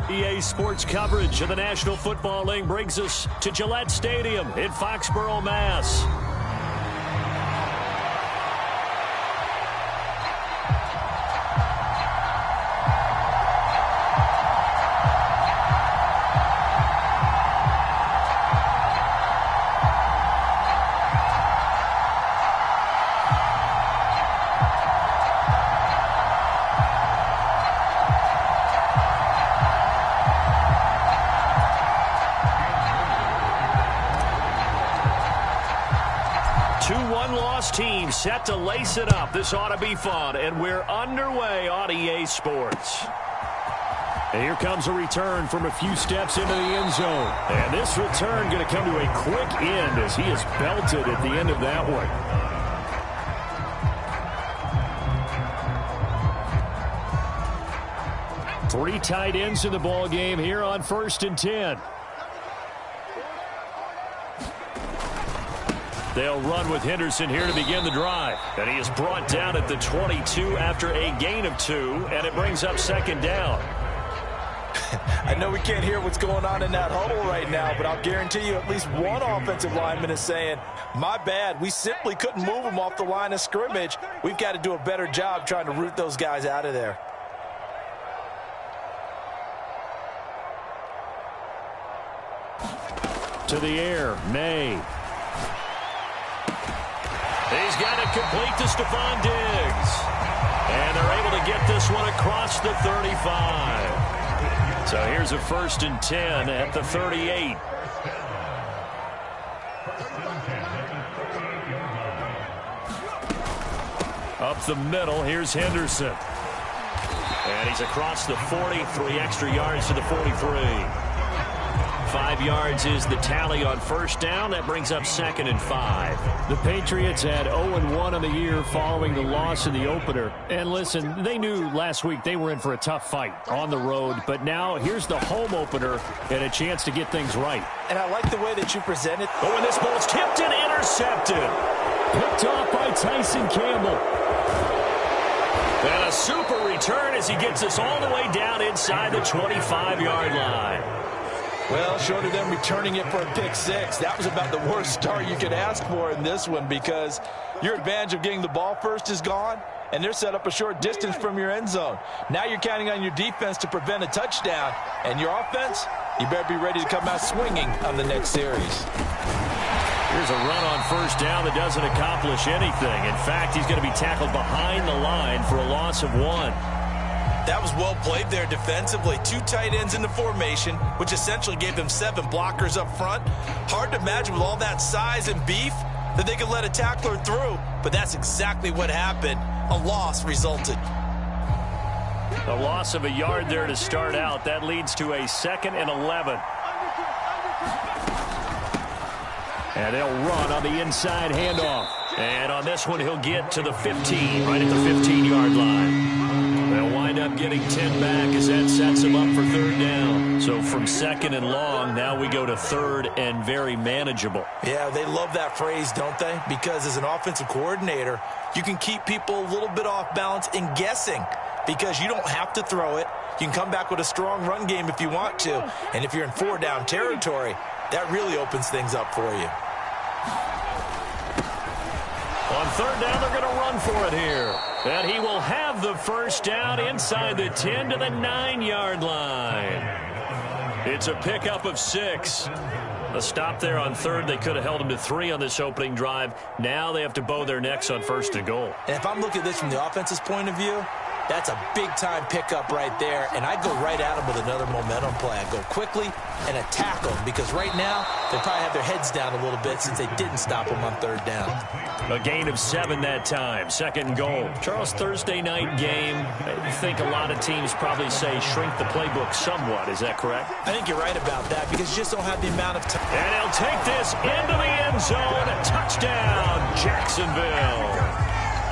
EA Sports coverage of the National Football League brings us to Gillette Stadium in Foxborough, Mass. Team set to lace it up. This ought to be fun, and we're underway on EA Sports. And here comes a return from a few steps into the end zone. And this return going to come to a quick end as he is belted at the end of that one. Three tight ends in the ball game here on 1st and 10. They'll run with Henderson here to begin the drive. And he is brought down at the 22 after a gain of 2, and it brings up 2nd down. I know we can't hear what's going on in that huddle right now, but I'll guarantee you at least one offensive lineman is saying, my bad, we simply couldn't move them off the line of scrimmage. We've got to do a better job trying to root those guys out of there. To the air, May. He's got it complete to Stephon Diggs. And they're able to get this one across the 35. So here's a 1st and 10 at the 38. Up the middle, here's Henderson. And he's across the 40, 3 extra yards to the 43. 5 yards is the tally on 1st down. That brings up 2nd and 5. The Patriots had 0-1 on the year following the loss in the opener. And listen, they knew last week they were in for a tough fight on the road. But now here's the home opener and a chance to get things right. And I like the way that you presented. Oh, and this ball's tipped and intercepted. Picked off by Tyson Campbell. And a super return as he gets us all the way down inside the 25-yard line. Well, short of them returning it for a pick 6, that was about the worst start you could ask for in this one because your advantage of getting the ball first is gone, and they're set up a short distance from your end zone. Now you're counting on your defense to prevent a touchdown, and your offense, you better be ready to come out swinging on the next series. Here's a run on 1st down that doesn't accomplish anything. In fact, he's going to be tackled behind the line for a loss of 1. That was well played there defensively. 2 tight ends in the formation, which essentially gave them 7 blockers up front. Hard to imagine with all that size and beef that they could let a tackler through, but that's exactly what happened. A loss resulted. A loss of a yard there to start out. That leads to a 2nd and 11. And they'll run on the inside handoff. And on this one, he'll get to the 15, right at the 15-yard line. They'll wind up getting 10 back as that sets them up for 3rd down. So from 2nd and long, now we go to 3rd and very manageable. Yeah, they love that phrase, don't they? Because as an offensive coordinator, you can keep people a little bit off balance and guessing because you don't have to throw it. You can come back with a strong run game if you want to. And if you're in 4-down territory, that really opens things up for you. On 3rd down, they're going to run for it here. And he will have the 1st down inside the 10 to the 9-yard line. It's a pickup of 6. A stop there on 3rd. They could have held him to 3 on this opening drive. Now they have to bow their necks on 1st and goal. And if I'm looking at this from the offense's point of view, that's a big-time pickup right there, and I go right at them with another momentum play. I go quickly and attack them because right now they probably have their heads down a little bit since they didn't stop them on 3rd down. A gain of 7 that time. 2nd and goal. Charles, Thursday night game, I think a lot of teams probably say shrink the playbook somewhat. Is that correct? I think you're right about that because you just don't have the amount of time. And he'll take this into the end zone. Touchdown, Jacksonville.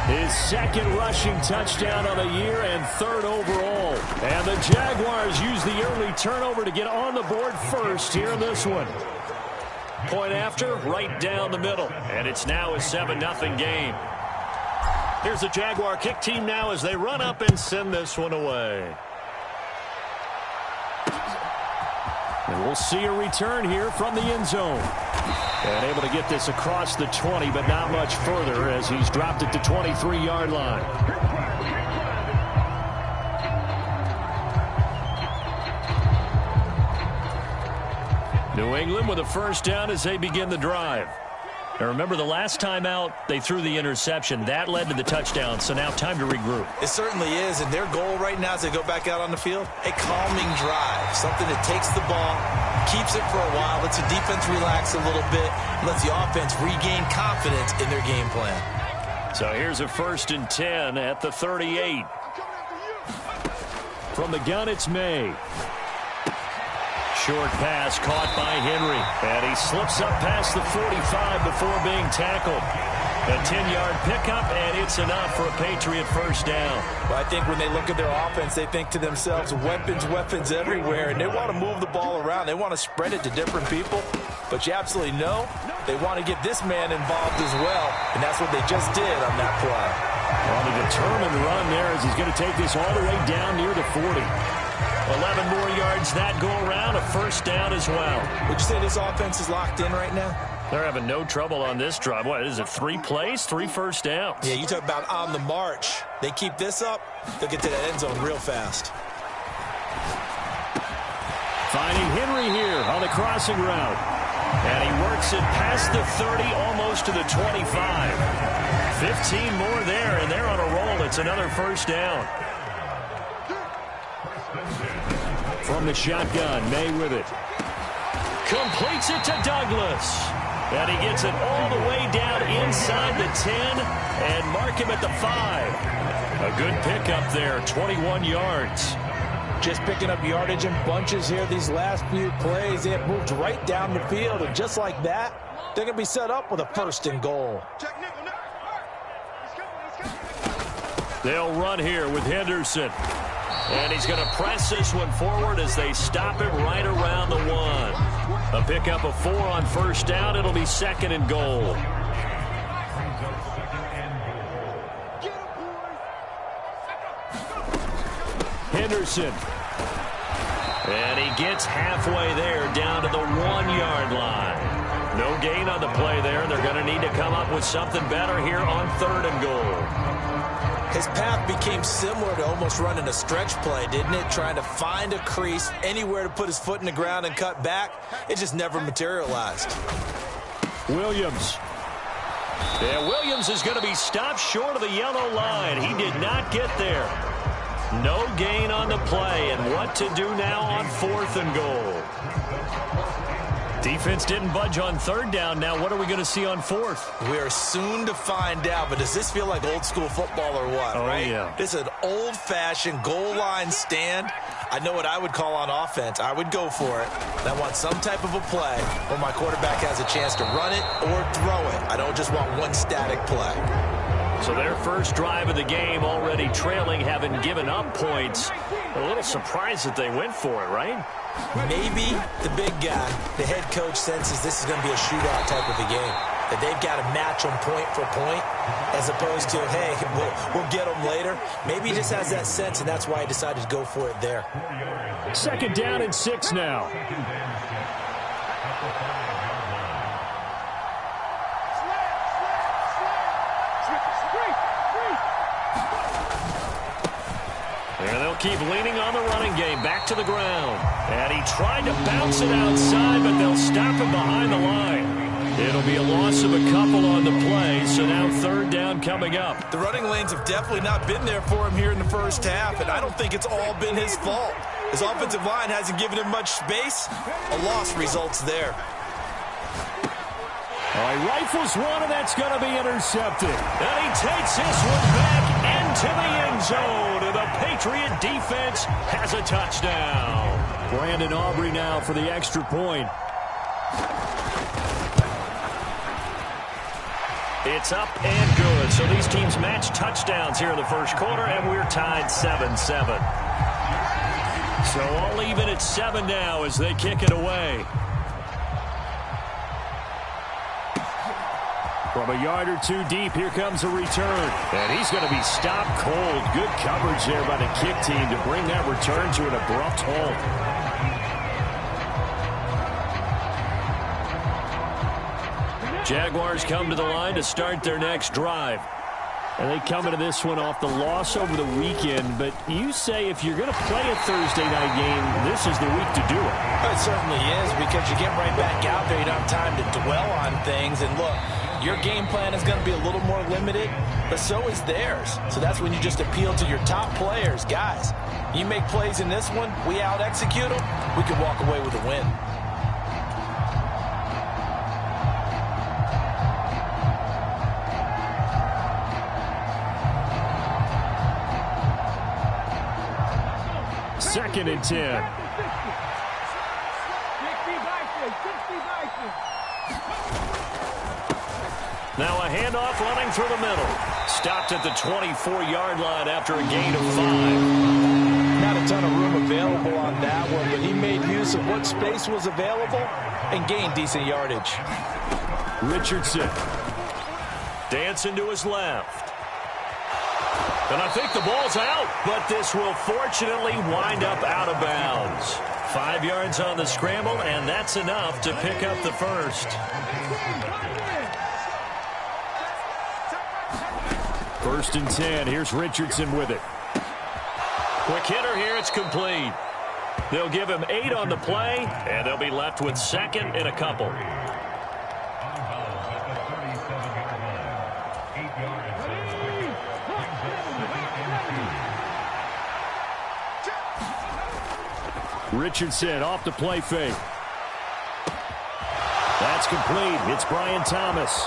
His 2nd rushing touchdown of the year and 3rd overall. And the Jaguars use the early turnover to get on the board first here in this one. Point after, right down the middle. And it's now a 7-0 game. Here's the Jaguar kick team now as they run up and send this one away. And we'll see a return here from the end zone. And able to get this across the 20, but not much further as he's dropped it to 23-yard line. New England with a first down as they begin the drive. Now remember, the last time out, they threw the interception. That led to the touchdown, so now time to regroup. It certainly is, and their goal right now as they go back out on the field, a calming drive, something that takes the ball, keeps it for a while, lets the defense relax a little bit, lets the offense regain confidence in their game plan. So here's a 1st and 10 at the 38. From the gun, it's May. Short pass caught by Henry. And he slips up past the 45 before being tackled. A 10-yard pickup, and it's enough for a Patriot first down. Well, I think when they look at their offense, they think to themselves, weapons, weapons everywhere, and they want to move the ball around. They want to spread it to different people. But you absolutely know they want to get this man involved as well, and that's what they just did on that play. On a determined run there as he's going to take this all the way down near the 40. 11 more yards that go around, a first down as well. Would you say this offense is locked in right now? They're having no trouble on this drive. What is it, 3 plays, 3 first downs? Yeah, you talk about on the march. They keep this up, they'll get to that end zone real fast. Finding Henry here on the crossing route. And he works it past the 30, almost to the 25. 15 more there, and they're on a roll. It's another first down. From the shotgun, May with it. Completes it to Douglas. And he gets it all the way down inside the 10 and mark him at the 5. A good pickup there, 21 yards. Just picking up yardage in bunches here these last few plays. They have moved right down the field, and just like that, they're going to be set up with a 1st and goal. They'll run here with Henderson. And he's going to press this one forward as they stop him right around the 1. A pickup of 4 on first down. It'll be 2nd and goal. Henderson. And he gets halfway there down to the 1-yard line. No gain on the play there. They're going to need to come up with something better here on 3rd and goal. His path became similar to almost running a stretch play, didn't it? Trying to find a crease, anywhere to put his foot in the ground and cut back. It just never materialized. Williams. Yeah, Williams is going to be stopped short of the yellow line. He did not get there. No gain on the play, and what to do now on 4th and goal. Defense didn't budge on 3rd down. Now what are we going to see on 4th? We are soon to find out, but does this feel like old school football or what, right? Yeah. This is an old-fashioned goal line stand. I know what I would call on offense. I would go for it. And I want some type of a play where my quarterback has a chance to run it or throw it. I don't just want one static play. So their first drive of the game already trailing, having given up points. A little surprised that they went for it, right? Maybe the big guy, the head coach, senses this is going to be a shootout type of a game. That they've got to match them point for point as opposed to, hey, we'll get them later. Maybe he just has that sense, and that's why he decided to go for it there. 2nd down and 6 now. And they'll keep leaning on the running game. Back to the ground. And he tried to bounce it outside, but they'll stop him behind the line. It'll be a loss of a couple on the play, so now 3rd down coming up. The running lanes have definitely not been there for him here in the first half, and I don't think it's all been his fault. His offensive line hasn't given him much space. A loss results there. He rifles one, and that's going to be intercepted. And he takes this one back into the end zone. And the Patriot defense has a touchdown. Brandon Aubrey now for the extra point. It's up and good. So these teams match touchdowns here in the first quarter, and we're tied 7-7. So all even at 7 now as they kick it away. From a yard or two deep, here comes a return. And he's going to be stopped cold. Good coverage there by the kick team to bring that return to an abrupt halt. Jaguars come to the line to start their next drive. And they come into this one off the loss over the weekend. But you say if you're going to play a Thursday night game, this is the week to do it. It certainly is, because you get right back out there. You don't have time to dwell on things. And look, your game plan is going to be a little more limited, but so is theirs. So that's when you just appeal to your top players. Guys, you make plays in this one, we out-execute them, we can walk away with a win. Second and 10. Now a handoff running through the middle. Stopped at the 24-yard line after a gain of 5. Not a ton of room available on that one, but he made use of what space was available and gained decent yardage. Richardson. Dancing to his left. And I think the ball's out, but this will fortunately wind up out of bounds. 5 yards on the scramble, and that's enough to pick up the first. First and 10. Here's Richardson with it. Quick hitter here. It's complete. They'll give him 8 on the play, and they'll be left with second and a couple. Richardson off the play fake. That's complete. It's Brian Thomas.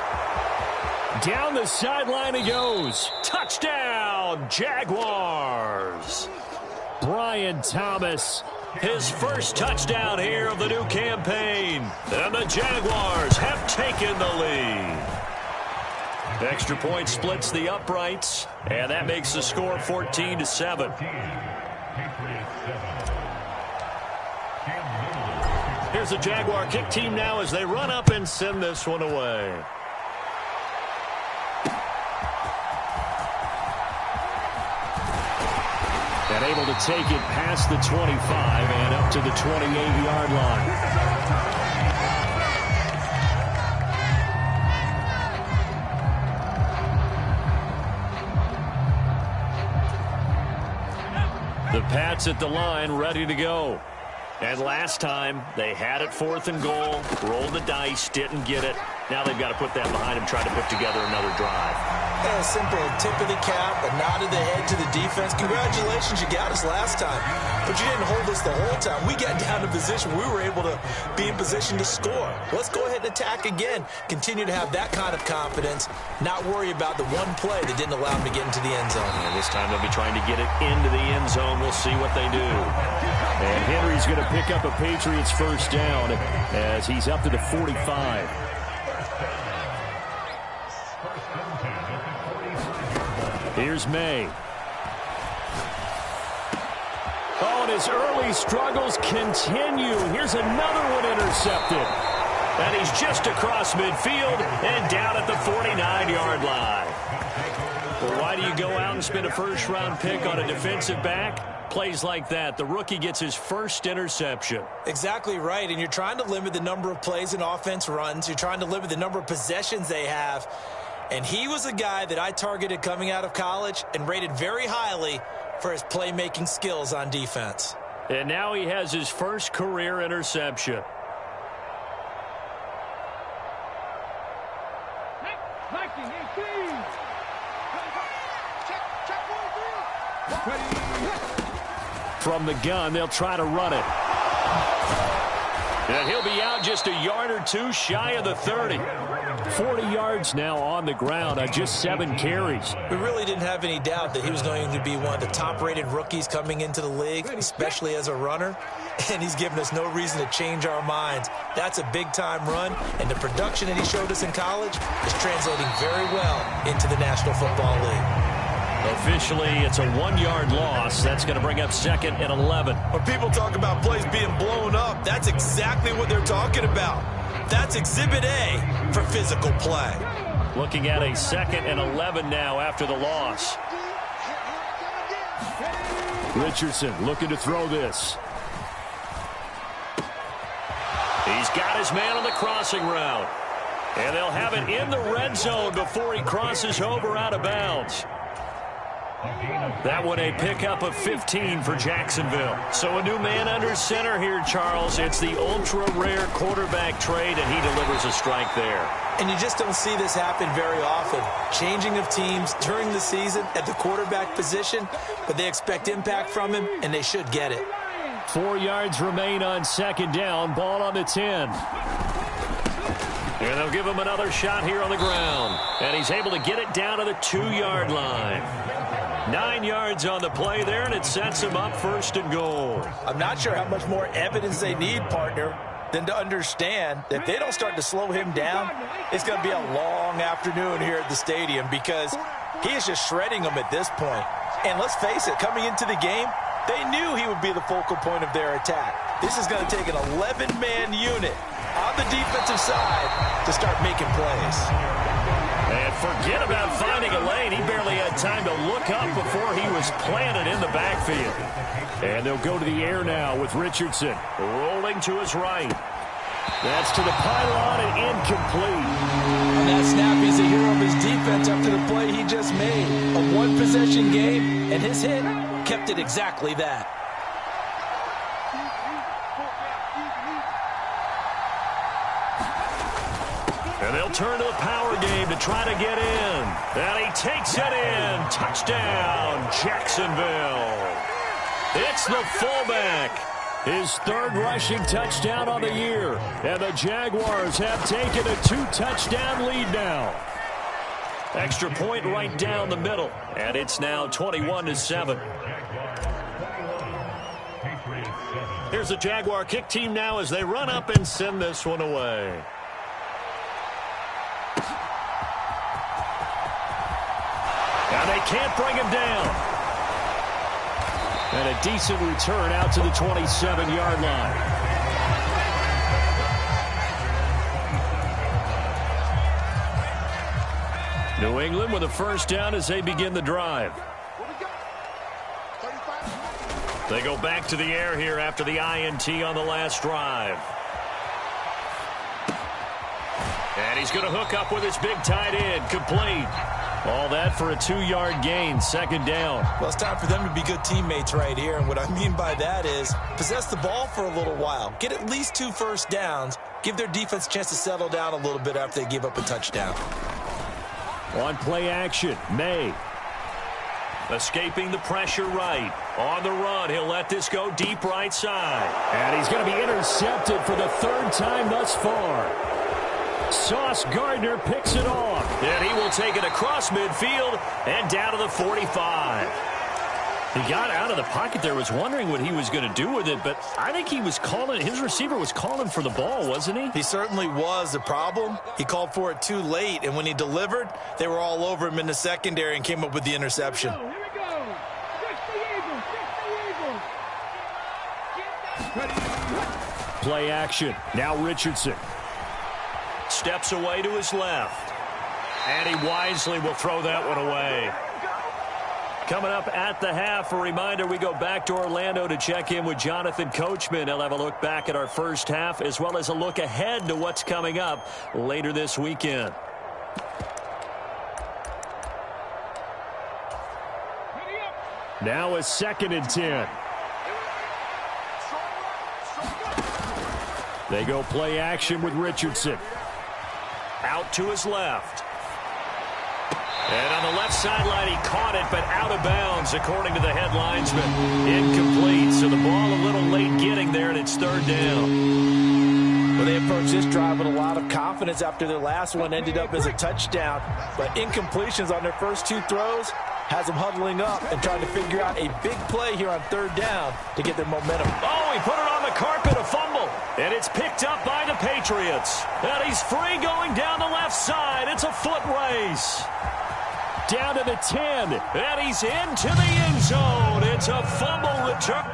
Down the sideline he goes. Touchdown, Jaguars. Brian Thomas. His first touchdown here of the new campaign. And the Jaguars have taken the lead. Extra point splits the uprights, and that makes the score 14-7. Here's the Jaguar kick team now as they run up and send this one away. And able to take it past the 25 and up to the 28-yard line. The Pats at the line, ready to go. And last time, they had it 4th and goal, rolled the dice, didn't get it. Now they've got to put that behind them, try to put together another drive. A simple tip of the cap, a nod of the head to the defense. Congratulations, you got us last time. But you didn't hold us the whole time. We got down to position. We were able to be in position to score. Let's go ahead and attack again. Continue to have that kind of confidence. Not worry about the one play that didn't allow them to get into the end zone. And this time they'll be trying to get it into the end zone. We'll see what they do. And Henry's going to pick up a Patriots first down as he's up to the 45. Here's May. Oh, and his early struggles continue. Here's another one intercepted. And he's just across midfield and down at the 49-yard line. Well, why do you go out and spend a first-round pick on a defensive back? Plays like that. The rookie gets his first interception. Exactly right, and you're trying to limit the number of plays an offense runs. You're trying to limit the number of possessions they have. And he was a guy that I targeted coming out of college and rated very highly for his playmaking skills on defense. And now he has his first career interception. From the gun, they'll try to run it. And he'll be out just a yard or two shy of the 30. 40 yards now on the ground on just 7 carries. We really didn't have any doubt that he was going to be one of the top-rated rookies coming into the league, especially as a runner. And he's given us no reason to change our minds. That's a big-time run, and the production that he showed us in college is translating very well into the National Football League. Officially, it's a 1-yard loss. That's going to bring up 2nd and 11. When people talk about plays being blown up, that's exactly what they're talking about. That's Exhibit A for physical play. Looking at a 2nd and 11 now after the loss. Richardson looking to throw this. He's got his man on the crossing route. And they'll have it in the red zone before he crosses over out of bounds. That one a pickup of 15 for Jacksonville. So a new man under center here, Charles. It's the ultra-rare quarterback trade, and he delivers a strike there. And you just don't see this happen very often. Changing of teams during the season at the quarterback position, but they expect impact from him, and they should get it. 4 yards remain on second down. Ball on the 10. And they'll give him another shot here on the ground. And he's able to get it down to the 2-yard line. 9 yards on the play there, and it sets him up first and goal. I'm not sure how much more evidence they need, partner, than to understand that if they don't start to slow him down, it's going to be a long afternoon here at the stadium because he is just shredding them at this point. And let's face it, coming into the game, they knew he would be the focal point of their attack. This is going to take an 11-man unit on the defensive side to start making plays. And forget about finding a lane. He barely had time to look up before he was planted in the backfield. And they'll go to the air now with Richardson. Rolling to his right. That's to the pylon and incomplete. On that snap, he's a hero of his defense after the play he just made. A one-possession game, and his hit kept it exactly that. And they'll turn to the power game to try to get in. And he takes it in. Touchdown, Jacksonville. It's the fullback. His third rushing touchdown on the year. And the Jaguars have taken a 2-touchdown lead now. Extra point right down the middle. And it's now 21-7. Here's the Jaguar kick team now as they run up and send this one away. Now they can't bring him down. And a decent return out to the 27-yard line. New England with a first down as they begin the drive. They go back to the air here after the INT on the last drive. And he's going to hook up with his big tight end. Complete. All that for a 2-yard gain, second down. Well, it's time for them to be good teammates right here. And what I mean by that is possess the ball for a little while. Get at least 2 first downs. Give their defense a chance to settle down a little bit after they give up a touchdown. On play action, May. Escaping the pressure right. On the run, he'll let this go deep right side. And he's going to be intercepted for the 3rd time thus far. Sauce Gardner picks it off. And he will take it across midfield and down to the 45. He got out of the pocket there, was wondering what he was going to do with it, but I think he was calling, his receiver was calling for the ball, wasn't he? He certainly was. The problem, he called for it too late, and when he delivered, they were all over him in the secondary and came up with the interception. Here we go. Play action. Now Richardson. Steps away to his left. And he wisely will throw that one away. Coming up at the half, a reminder, we go back to Orlando to check in with Jonathan Coachman. He'll have a look back at our first half as well as a look ahead to what's coming up later this weekend. Now a 2nd and 10. They go play action with Richardson. Out to his left. And on the left sideline, he caught it, but out of bounds, according to the head linesman. Incomplete, so the ball a little late getting there, and it's 3rd down. Well, they approached this drive with a lot of confidence after their last one ended up as a touchdown. But incompletions on their first 2 throws has them huddling up and trying to figure out a big play here on 3rd down to get their momentum. Oh, he put it on the carpet, a fumble. And it's picked up by the Patriots. And he's free going down the left side. It's a foot race. Down to the 10. And he's into the end zone. It's a fumble return.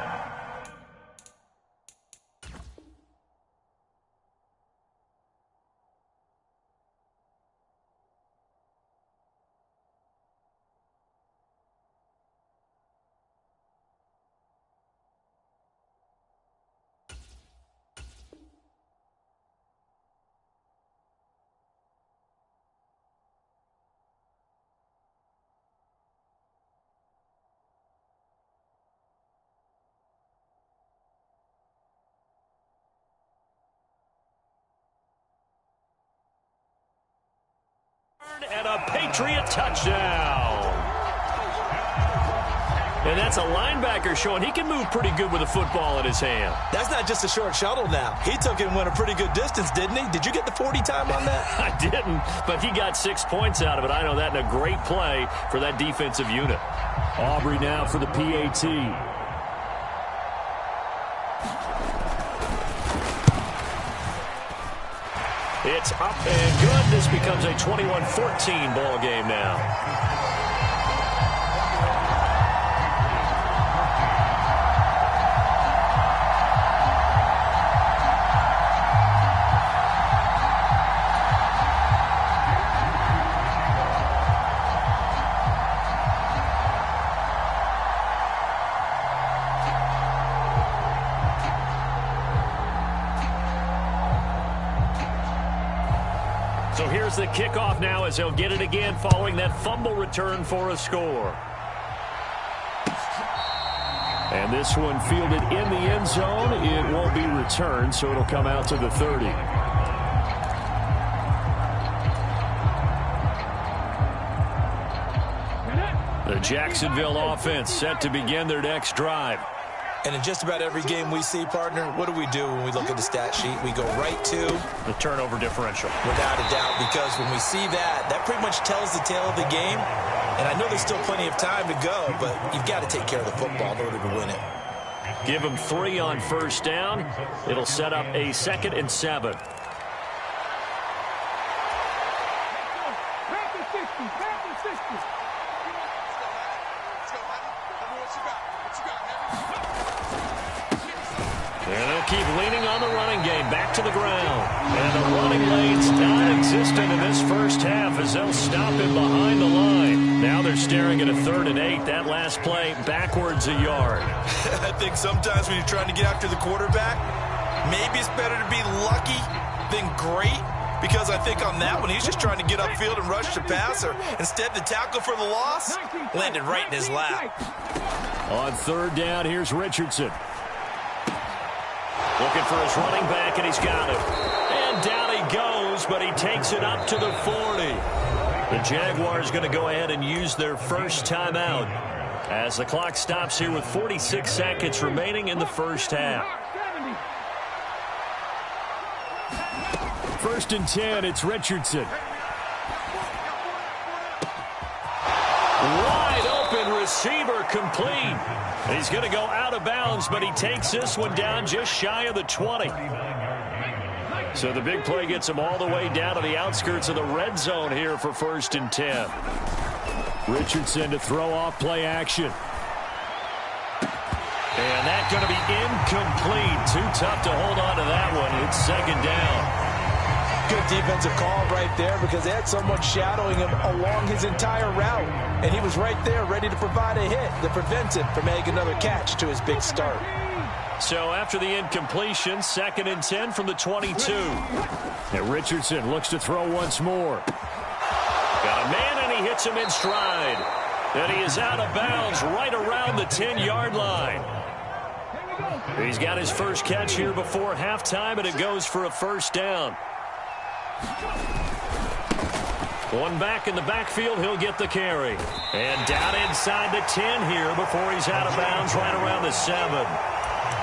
and a Patriot touchdown. And that's a linebacker showing he can move pretty good with a football in his hand. That's not just a short shuttle now. He took it and went a pretty good distance, didn't he? Did you get the 40 time on that? I didn't, but he got 6 points out of it. I know that, and a great play for that defensive unit. Aubrey now for the PAT. It's up and good. This becomes a 21-14 ball game now. So here's the kickoff now as they'll get it again following that fumble return for a score. And this one fielded in the end zone. It won't be returned, so it'll come out to the 30. The Jacksonville offense set to begin their next drive. And in just about every game we see, partner, what do we do when we look at the stat sheet? We go right to the turnover differential. Without a doubt, because when we see that, that pretty much tells the tale of the game. And I know there's still plenty of time to go, but you've got to take care of the football in order to win it. Give them 3 on first down. It'll set up a 2nd and 7. And they'll keep leaning on the running game. Back to the ground. And the running lane's non-existent in this first half as they'll stop him behind the line. Now they're staring at a 3rd and 8. That last play backwards a yard. I think sometimes when you're trying to get after the quarterback, maybe it's better to be lucky than great. Because I think on that one, he's just trying to get upfield and rush the passer. Instead, the tackle for the loss landed right in his lap. On 3rd down, here's Richardson. Looking for his running back, and he's got him. And down he goes, but he takes it up to the 40. The Jaguars going to go ahead and use their first timeout as the clock stops here with 46 seconds remaining in the first half. 1st and 10, it's Richardson. Wide open receiver complete. He's going to go out of bounds, but he takes this one down just shy of the 20. So the big play gets him all the way down to the outskirts of the red zone here for 1st and 10. Richardson to throw off play action. And that's going to be incomplete. Too tough to hold on to that one. It's 2nd down. Good defensive call right there because they had someone shadowing him along his entire route. And he was right there ready to provide a hit that prevents him from making another catch to his big start. So after the incompletion, 2nd and 10 from the 22. And Richardson looks to throw once more. Got a man, and he hits him in stride. And he is out of bounds right around the 10-yard line. He's got his first catch here before halftime, and it goes for a 1st down. One back in the backfield, he'll get the carry. And down inside the 10 here before he's out of bounds right around the 7.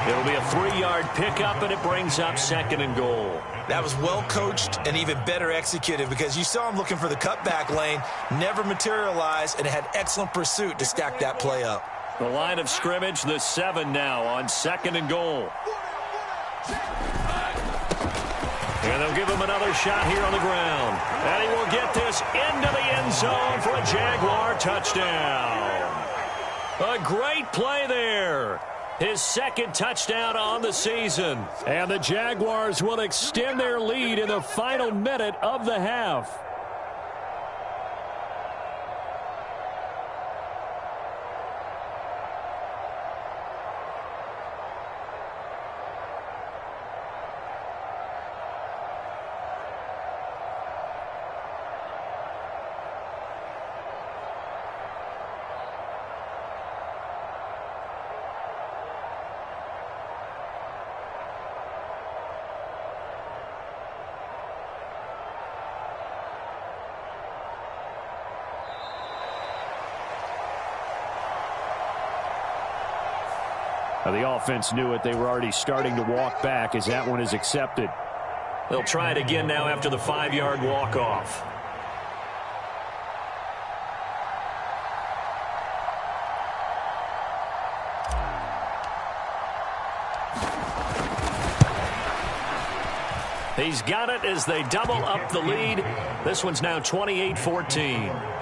It'll be a 3-yard pickup, and it brings up 2nd and goal. That was well coached and even better executed because you saw him looking for the cutback lane, never materialized, and had excellent pursuit to stack that play up. The line of scrimmage, the 7 now on 2nd and goal. And they'll give him another shot here on the ground. And he will get this into the end zone for a Jaguar touchdown. A great play there. His 2nd touchdown on the season. And the Jaguars will extend their lead in the final minute of the half. The offense knew it. They were already starting to walk back as that one is accepted. They'll try it again now after the 5-yard walk-off. He's got it as they double up the lead. This one's now 28-14.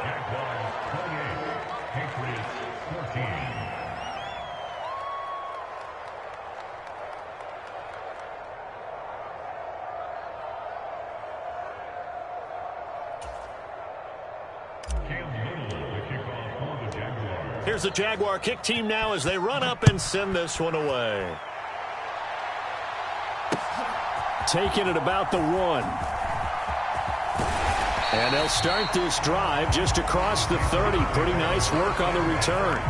Here's the Jaguar kick team now as they run up and send this one away. Taking it about the 1. And they'll start this drive just across the 30. Pretty nice work on the return.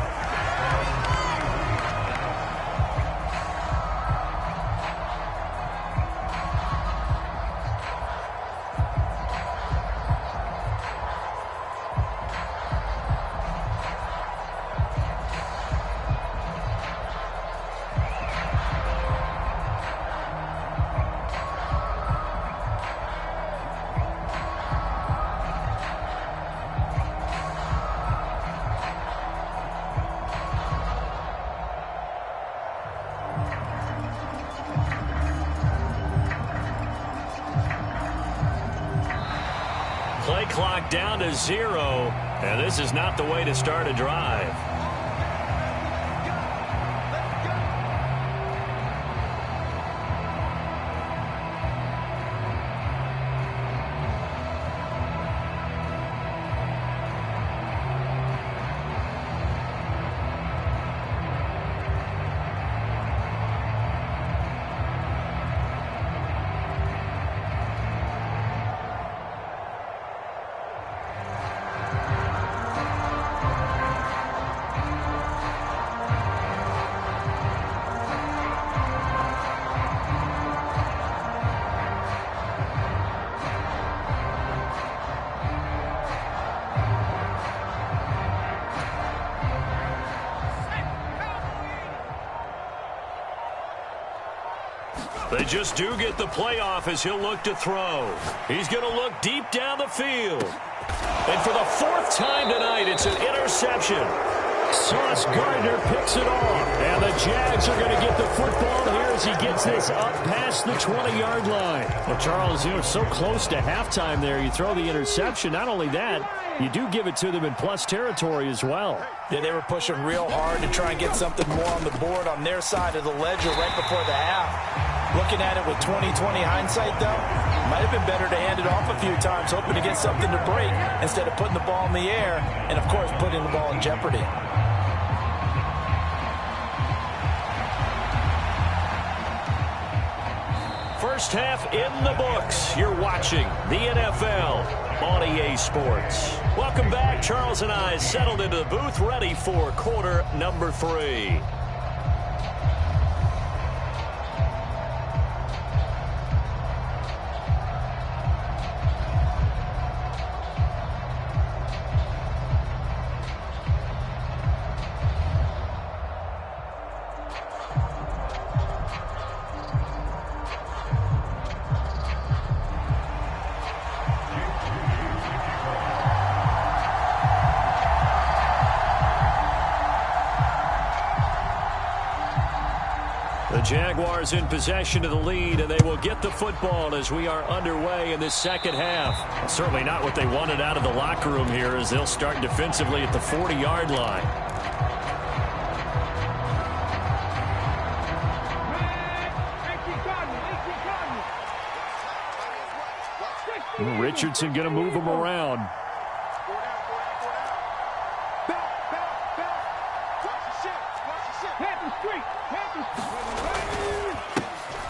Play clock down to 0, and this is not the way to start a drive. They just do get the playoff as he'll look to throw. He's going to look deep down the field. And for the 4th time tonight, it's an interception. Sauce Gardner picks it off. And the Jags are going to get the football here as he gets this up past the 20-yard line. Well, Charles, you know, so close to halftime there. You throw the interception. Not only that, you do give it to them in plus territory as well. Yeah, they were pushing real hard to try and get something more on the board on their side of the ledger right before the half. Looking at it with 20/20 hindsight, though, might have been better to hand it off a few times, hoping to get something to break instead of putting the ball in the air and, of course, putting the ball in jeopardy. First half in the books. You're watching the NFL on EA Sports. Welcome back. Charles and I settled into the booth, ready for quarter number 3. The Jaguars in possession of the lead, and they will get the football as we are underway in this second half. Certainly not what they wanted out of the locker room here as they'll start defensively at the 40-yard line. Richardson going to move him around.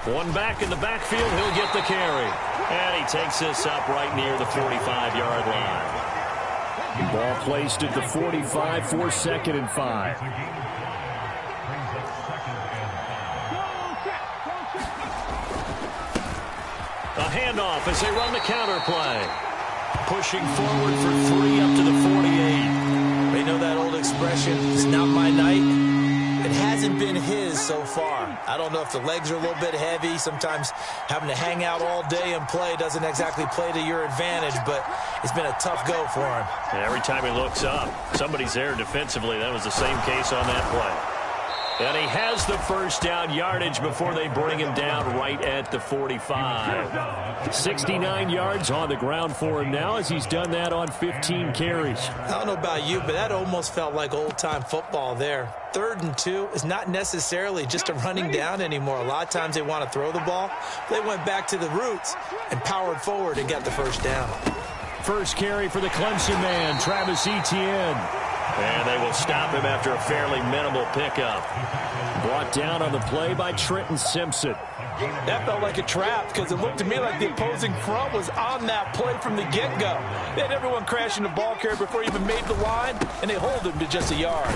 One back in the backfield, he'll get the carry. And he takes this up right near the 45-yard line. Ball placed at the 45 for 2nd and 5. A handoff as they run the counter play. Pushing forward for 3 up to the 48. They know that old expression, it's not my night. It has hasn't been his so far. I don't know if the legs are a little bit heavy. Sometimes having to hang out all day and play doesn't exactly play to your advantage, but it's been a tough go for him. And every time he looks up, somebody's there defensively. That was the same case on that play. And he has the first down yardage before they bring him down right at the 45. 69 yards on the ground for him now as he's done that on 15 carries. I don't know about you, but that almost felt like old-time football there. 3rd and 2 is not necessarily just a running down anymore. A lot of times they want to throw the ball. They went back to the roots and powered forward and got the first down. First carry for the Clemson man, Travis Etienne. And they will stop him after a fairly minimal pickup. Brought down on the play by Trenton Simpson. That felt like a trap because it looked to me like the opposing front was on that play from the get-go. They had everyone crashing the ball carrier before he even made the line, and they hold him to just a yard.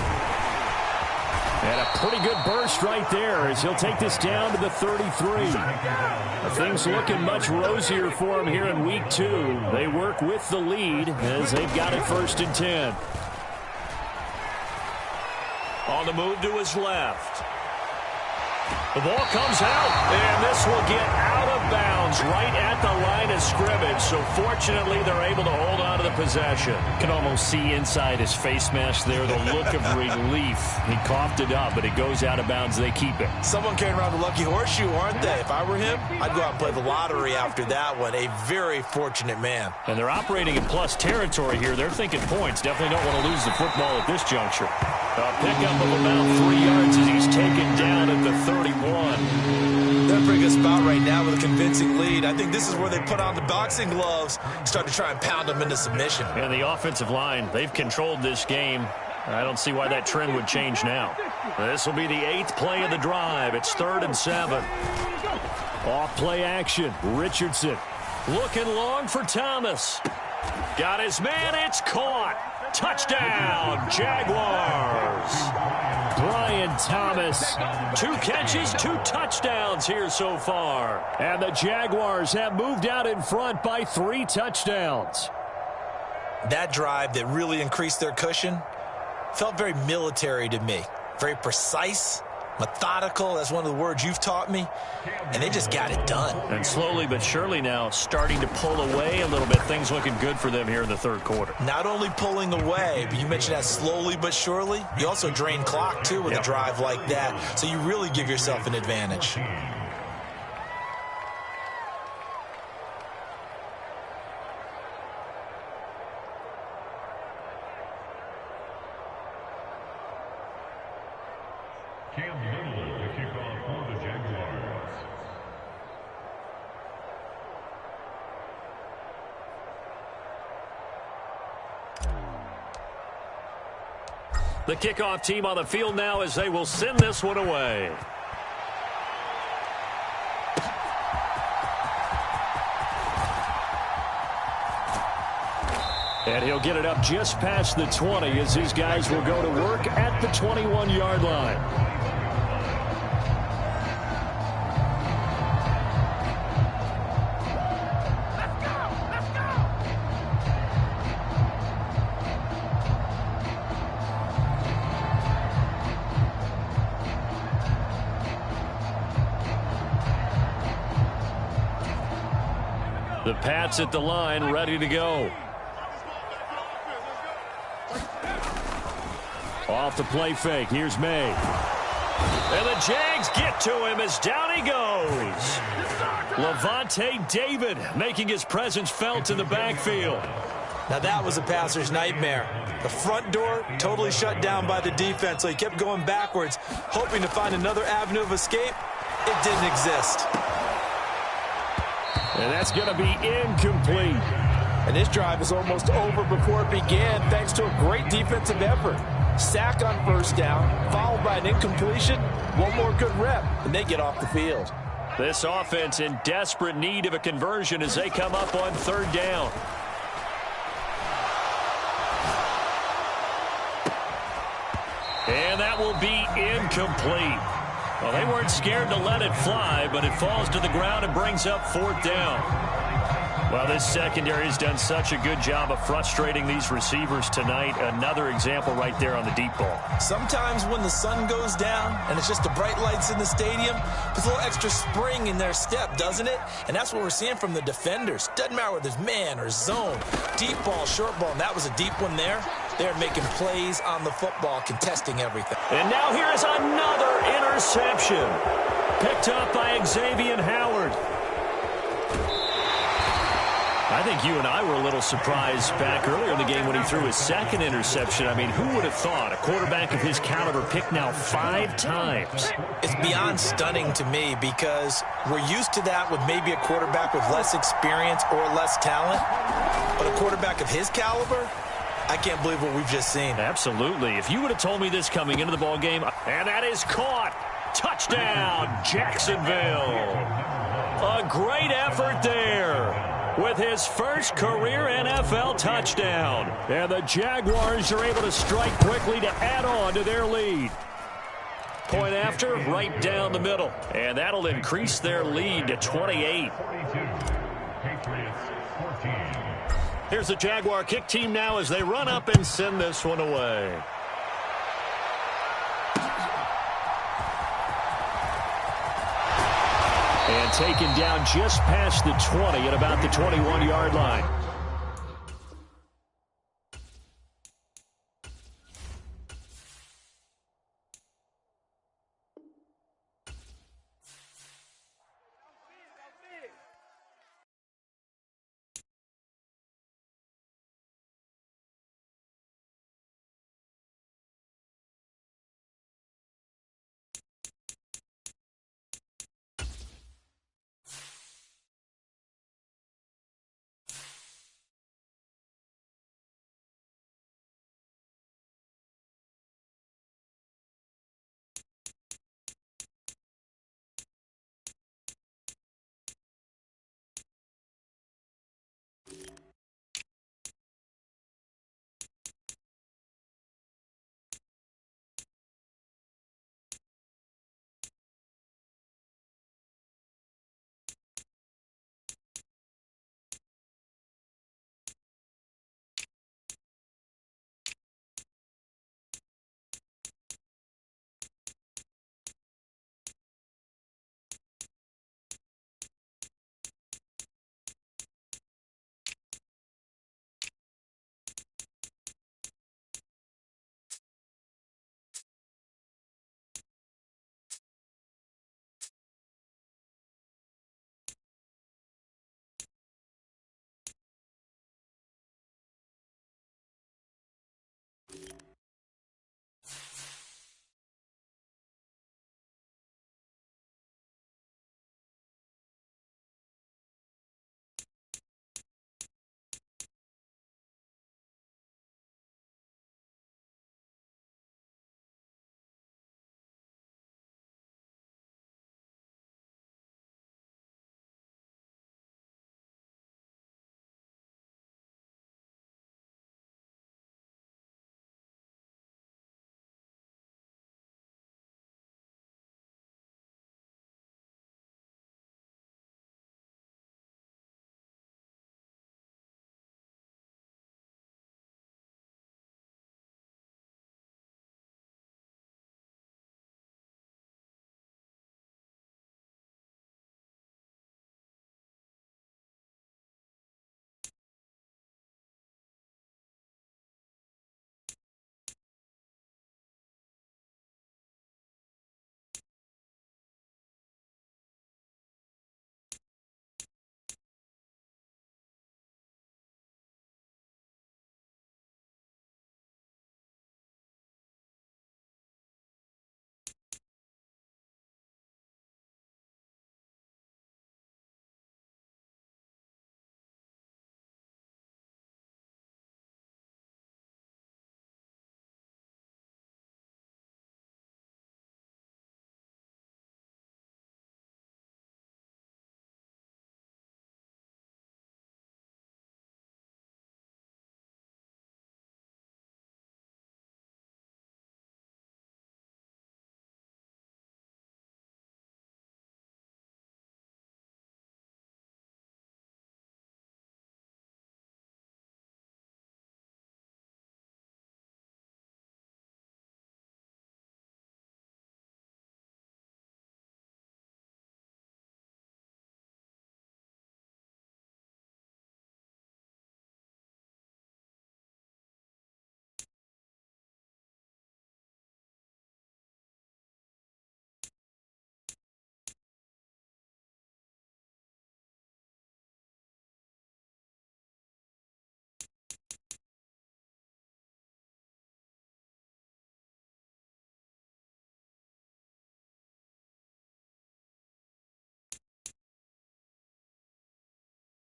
And a pretty good burst right there as he'll take this down to the 33. Things looking much rosier for him here in week 2. They work with the lead as they've got it 1st and 10. On the move to his left. The ball comes out, and this will get out of bounds right at the line of scrimmage. So fortunately, they're able to hold on to the possession. Can almost see inside his face mask there the look of relief. He coughed it up, but it goes out of bounds. They keep it. Someone carrying around the lucky horseshoe, aren't they? If I were him, I'd go out and play the lottery after that one. A very fortunate man. And they're operating in plus territory here. They're thinking points. Definitely don't want to lose the football at this juncture. A pickup of about 3 yards as he's taken down at the 31. They're in a pretty good spot right now with a convincing lead. I think this is where they put on the boxing gloves, start to try and pound them into submission. And the offensive line, they've controlled this game. I don't see why that trend would change now. This will be the 8th play of the drive. It's 3rd and 7. Off play action. Richardson. Looking long for Thomas. Got his man. It's caught. Touchdown, Jaguars. Brian Thomas. 2 catches, 2 touchdowns here so far. And the Jaguars have moved out in front by 3 touchdowns. That drive that really increased their cushion felt very military to me. Very precise, methodical. That's one of the words you've taught me. And they just got it done. And slowly but surely now starting to pull away a little bit. Things looking good for them here in the 3rd quarter. Not only pulling away, but you mentioned that slowly but surely. You also drain clock, too, with a drive like that. So you really give yourself an advantage. The kickoff team on the field now as they will send this one away. And he'll get it up just past the 20 as his guys will go to work at the 21-yard line. The Pats at the line, ready to go. Off the play fake. Here's May. And the Jags get to him as down he goes. Levante David making his presence felt in the backfield. Now that was a passer's nightmare. The front door totally shut down by the defense, so he kept going backwards, hoping to find another avenue of escape. It didn't exist. And that's going to be incomplete. And this drive is almost over before it began, thanks to a great defensive effort. Sack on first down, followed by an incompletion. One more good rep, and they get off the field. This offense in desperate need of a conversion as they come up on 3rd down. And that will be incomplete. Well, they weren't scared to let it fly, but it falls to the ground and brings up 4th down. Well, this secondary has done such a good job of frustrating these receivers tonight. Another example right there on the deep ball. Sometimes when the sun goes down and it's just the bright lights in the stadium, there's a little extra spring in their step, doesn't it? And that's what we're seeing from the defenders. Doesn't matter whether it's man or zone, deep ball, short ball, and that was a deep one there. They're making plays on the football, contesting everything. And now here's another interception. Picked up by Xavier Howard. I think you and I were a little surprised back earlier in the game when he threw his second interception. I mean, who would have thought a quarterback of his caliber picked now 5 times? It's beyond stunning to me because we're used to that with maybe a quarterback with less experience or less talent. But a quarterback of his caliber, I can't believe what we've just seen. Absolutely. If you would have told me this coming into the ball game, and that is caught. Touchdown, Jacksonville. A great effort there with his first career NFL touchdown. And the Jaguars are able to strike quickly to add on to their lead. Point after, right down the middle. And that'll increase their lead to 28. Here's the Jaguar kick team now as they run up and send this one away. And taken down just past the 20 at about the 21-yard line.